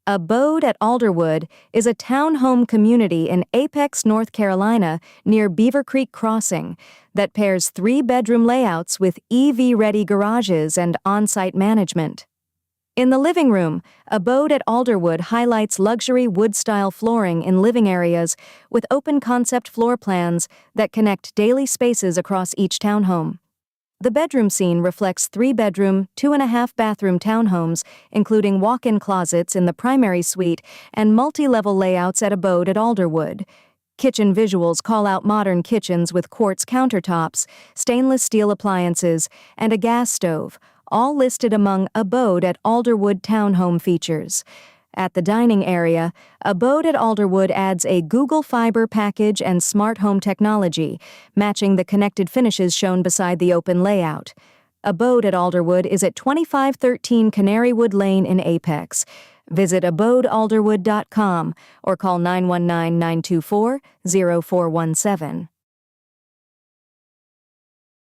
ABODE at Alderwood is a townhome community in Apex, North Carolina, near Beaver Creek Crossing, that pairs 3-bedroom layouts with EV-ready garages and on-site management. In the living room, ABODE at Alderwood highlights luxury wood-style flooring in living areas with open-concept floor plans that connect daily spaces across each townhome. The bedroom scene reflects 3-bedroom, 2.5-bathroom townhomes, including walk-in closets in the primary suite and multi-level layouts at ABODE at Alderwood. Kitchen visuals call out modern kitchens with quartz countertops, stainless steel appliances, and a gas stove, all listed among ABODE at Alderwood townhome features. At the dining area, ABODE at Alderwood adds a Google Fiber package and smart home technology, matching the connected finishes shown beside the open layout. ABODE at Alderwood is at 2513 Canarywood Lane in Apex. Visit abodealderwood.com or call 919-924-0417.